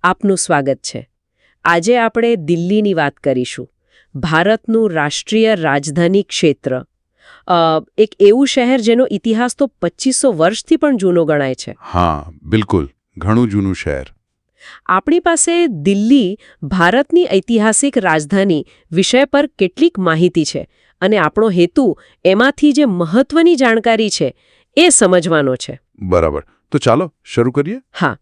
આપનું સ્વાગત છે. આજે આપણે દિલ્હીની વાત કરીશું. ભારતનું રાષ્ટ્રીય રાજધાની ક્ષેત્ર. એક એવું શહેર જેનો ઇતિહાસ તો 2500 વર્ષથી પણ જૂનો ગણાય છે. હા, બિલકુલ. ઘણું જૂનું શહેર. આપણી પાસે દિલ્હી ભારતની ઐતિહાસિક રાજધાની વિષય પર કેટલીક માહિતી છે અને આપણો હેતુ એમાંથી જે મહત્વની જાણકારી છે એ સમજવાનો છે. બરાબર. તો ચાલો શરૂ કરીએ. હા,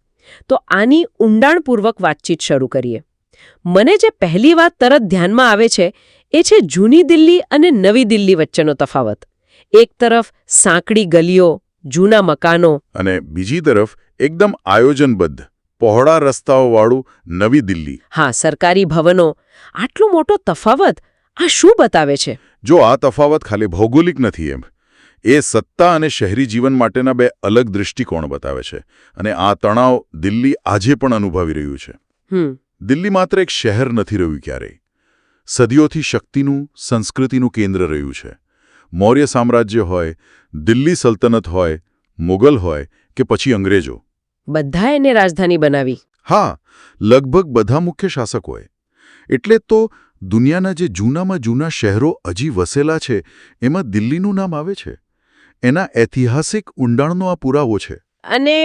તો આની ઊંડાણપૂર્વક વાતચીત શરૂ કરીએ. મને જે પહેલી વાત તરત ધ્યાનમાં આવે છે એ છે જૂની દિલ્હી અને નવી દિલ્હી વચ્ચેનો તફાવત. એક તરફ સાંકડી ગલીઓ, જૂના મકાનો, અને બીજી તરફ એકદમ આયોજનબદ્ધ પહોળા રસ્તાઓવાળું નવી દિલ્હી. હા, સરકારી ભવનો. આટલો મોટો તફાવત આ શું બતાવે છે? જો આ તફાવત ખાલી ભૌગોલિક નથી એમ, એ સત્તા અને શહેરી જીવન માટેના બે અલગ દૃષ્ટિકોણ બતાવે છે. અને આ તણાવ દિલ્હી આજે પણ અનુભવી રહ્યું છે. દિલ્હી માત્ર એક શહેર નથી રહ્યું ક્યારેય. સદીઓથી શક્તિનું, સંસ્કૃતિનું કેન્દ્ર રહ્યું છે. મૌર્ય સામ્રાજ્ય હોય, દિલ્હી સલ્તનત હોય, મુગલ હોય કે પછી અંગ્રેજો, બધા એને રાજધાની બનાવી. હા, લગભગ બધા મુખ્ય શાસકોએ. એટલે તો દુનિયાના જે જૂનામાં જૂના શહેરો હજી વસેલા છે એમાં દિલ્હીનું નામ આવે છે. એના ઐતિહાસિક ઊંડાણનો આ પુરાવો છે. અને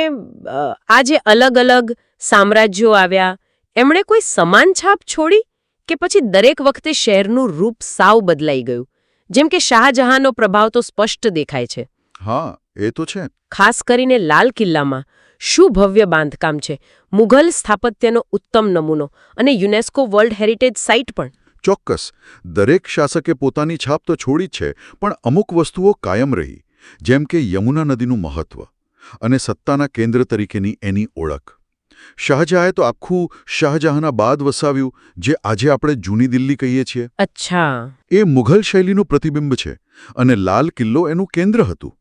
આ જે અલગ અલગ સામ્રાજ્યો આવ્યા એમણે કોઈ સમાન છાપ છોડી કે પછી દરેક વખતે શહેરનું રૂપ સાવ બદલાઈ ગયું? જેમ કે શાહજહાંનો પ્રભાવ તો સ્પષ્ટ દેખાય છે. હા, એ તો છે. ખાસ કરીને લાલ કિલ્લામાં શું ભવ્ય બાંધકામ છે. મુઘલ સ્થાપત્યનો ઉત્તમ નમૂનો અને યુનેસ્કો વર્લ્ડ હેરિટેજ સાઇટ પણ. ચોક્કસ. દરેક શાસકે પોતાની છાપ તો છોડી જ છે, પણ અમુક વસ્તુઓ કાયમ રહી. જેમ કે યમુના નદીનું મહત્વ અને સત્તાના કેન્દ્ર તરીકેની એની ઓળખ. શાહજહાંએ તો આખું શાહજહાંના બાદ વસાવ્યું, જે આજે આપણે જૂની દિલ્હી કહીએ છીએ. અચ્છા. એ મુઘલ શૈલીનું પ્રતિબિંબ છે અને લાલ કિલ્લો એનું કેન્દ્ર હતું.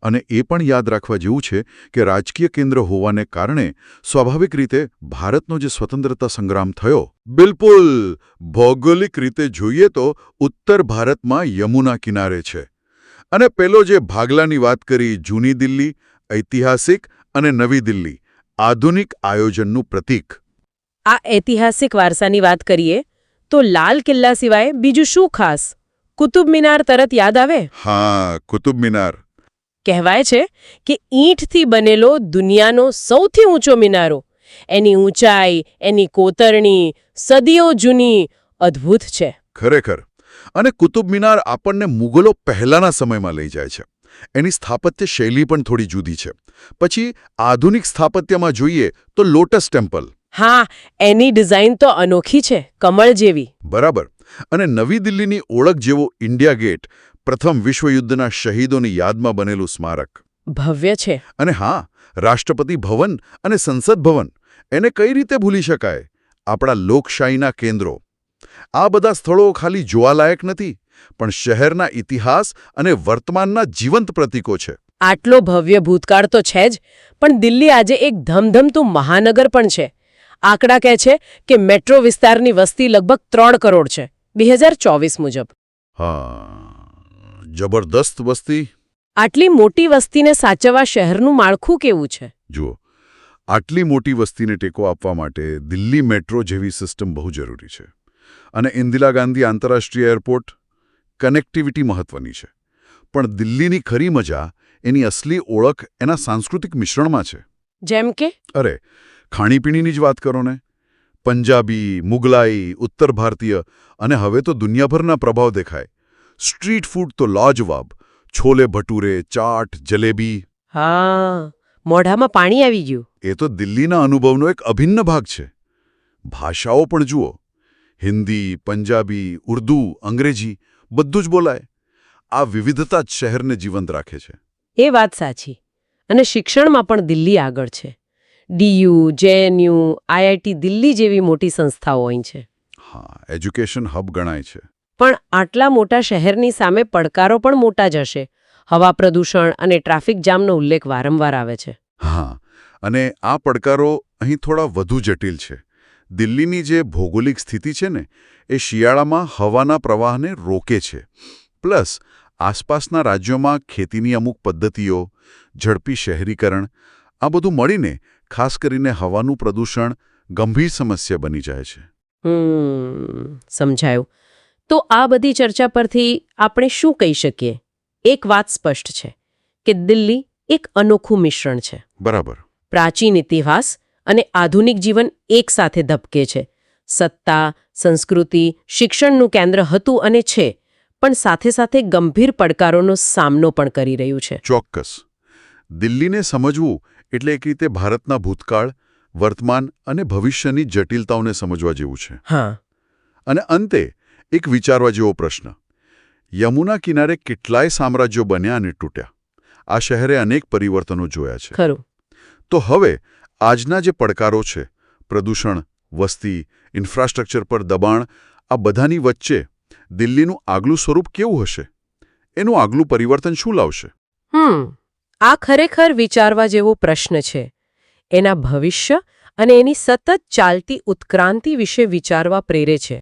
અને એ પણ યાદ રાખવા જેવું છે કે રાજકીય કેન્દ્ર હોવાને કારણે સ્વાભાવિક રીતે ભારતનો જે સ્વતંત્રતા સંગ્રામ થયો, બિલકુલ ભૌગોલિક રીતે જોઈએ તો ઉત્તર ભારતમાં યમુના કિનારે છે. અને પેલો જે ભાગલાની વાત કરી, જૂની દિલ્હી, ઐતિહાસિક, અને નવી દિલ્હી, આધુનિક આયોજનનું પ્રતીક. આ ઐતિહાસિક વારસાની વાત કરીએ તો લાલ કિલ્લા સિવાય બીજું શું ખાસ? કુતુબ મિનાર તરત યાદ આવે. હા, કુતુબ મિનાર. કહેવાય છે કે ઈંટથી બનેલો દુનિયાનો સૌથી ઊંચો મિનારો. એની ઊંચાઈ, એની કોતરણી સદીઓ જૂની, અદ્ભુત છે. ખરેખર. અને કુતુબ મિનાર આપણને મુગલો પહેલાના સમયમાં લઈ જાય છે. એની સ્થાપત્ય શૈલી પણ થોડી જુદી છે. પછી આધુનિક સ્થાપત્યમાં જોઈએ તો લોટસ ટેમ્પલ. હા, એની ડિઝાઇન તો અનોખી છે, કમળ જેવી. બરાબર. અને નવી દિલ્હીની ઓળખ જેવો ઇન્ડિયા ગેટ, પ્રથમ વિશ્વયુદ્ધના શહીદોની યાદમાં બનેલું સ્મારક. ભવ્ય છે. અને હા, રાષ્ટ્રપતિ ભવન અને સંસદ ભવન, એને કઈ રીતે ભૂલી શકાય? આપણા લોકશાહીના કેન્દ્રો. આ બધા સ્થળો ખાલી જોવાલાયક નથી, પણ શહેરના ઇતિહાસ અને વર્તમાનના જીવંત પ્રતીકો છે. આટલો ભવ્ય ભૂતકાળ તો છે જ, પણ દિલ્હી આજે એક ધમધમતું મહાનગર પણ છે. આંકડા કહે છે કે મેટ્રો વિસ્તારની વસ્તી લગભગ 3 કરોડ છે 2024 મુજબ. હા, જબરદસ્ત વસ્તી. આટલી મોટી વસ્તીને સાચવવા શહેરનું માળખું કેવું છે? જુઓ, આટલી મોટી વસ્તીને ટેકો આપવા માટે દિલ્હી મેટ્રો જેવી સિસ્ટમ બહુ જરૂરી છે. અને ઇન્દિરા ગાંધી આંતરરાષ્ટ્રીય એરપોર્ટ, કનેક્ટિવિટી મહત્વની છે. પણ દિલ્હીની ખરી મજા, એની અસલી ઓળખ એના સાંસ્કૃતિક મિશ્રણમાં છે. જેમ કે? અરે, ખાણીપીણીની જ વાત કરો ને. પંજાબી, મુગલાઈ, ઉત્તર ભારતીય અને હવે તો દુનિયાભરના પ્રભાવ દેખાય. સ્ટ્રીટ ફૂડ તો લાજવાબ. છોલે ભટુરે, ચાટ, જલેબી. હા, મોઢામાં પાણી આવી ગયું. એ તો દિલ્હીના અનુભવનો એક અભિન્ન ભાગ છે. ભાષાઓ પણ જુઓ. હિન્દી, પંજાબી, ઉર્દૂ, અંગ્રેજી બધું જ બોલાય. આ વિવિધતા જ શહેરને જીવંત રાખે છે. એ વાત સાચી. અને શિક્ષણમાં પણ દિલ્હી આગળ છે. ડીયુ, જેએનયુ, આઈઆઈટી દિલ્હી જેવી મોટી સંસ્થાઓ અહીં છે. હા, એજ્યુકેશન હબ ગણાય છે. પણ આટલા મોટા શહેરની સામે પડકારો પણ મોટા જ હશે. હવા પ્રદૂષણ અને ટ્રાફિક જામનો ઉલ્લેખ વારંવાર આવે છે. હા, અને આ પડકારો અહીં થોડા વધુ જટિલ છે. દિલ્હીની જે ભૌગોલિક સ્થિતિ છે ને, એ શિયાળામાં હવાના પ્રવાહને રોકે છે. પ્લસ આસપાસના રાજ્યોમાં ખેતીની અમુક પદ્ધતિઓ, ઝડપી શહેરીકરણ, આ બધું મળીને ખાસ કરીને હવાનું પ્રદૂષણ, ગંભીર સમસ્યા બની જાય છે. સમજાયું. તો આ બધી ચર્ચા પરથી આપણે શું કહી શકીએ? એક વાત સ્પષ્ટ છે કે દિલ્હી એક અનોખું મિશ્રણ છે. બરાબર. પ્રાચીન ઇતિહાસ અને આધુનિક જીવન એકસાથે ધબકે છે. સત્તા, સંસ્કૃતિ, શિક્ષણનું કેન્દ્ર હતું અને છે, પણ સાથે સાથે ગંભીર પડકારોનો સામનો પણ કરી રહ્યું છે. ચોક્કસ. દિલ્હીને સમજવું એટલે એક રીતે ભારતના ભૂતકાળ, વર્તમાન અને ભવિષ્યની જટિલતાઓને સમજવા જેવું છે. હા. અને અંતે એક વિચારવા જેવો પ્રશ્ન. યમુના કિનારે કેટલાય સામ્રાજ્યો બન્યા અને તૂટ્યા. આ શહેરે અનેક પરિવર્તનો જોયા છે. ખરું. તો હવે આજના જે પડકારો છે, પ્રદૂષણ, વસ્તી, ઇન્ફ્રાસ્ટ્રક્ચર પર દબાણ, આ બધાની વચ્ચે દિલ્હીનું આગલું સ્વરૂપ કેવું હશે? એનું આગલું પરિવર્તન શું લાવશે? આ ખરેખર વિચારવા જેવો પ્રશ્ન છે. એના ભવિષ્ય અને એની સતત ચાલતી ઉત્ક્રાંતિ વિશે વિચારવા પ્રેરે છે.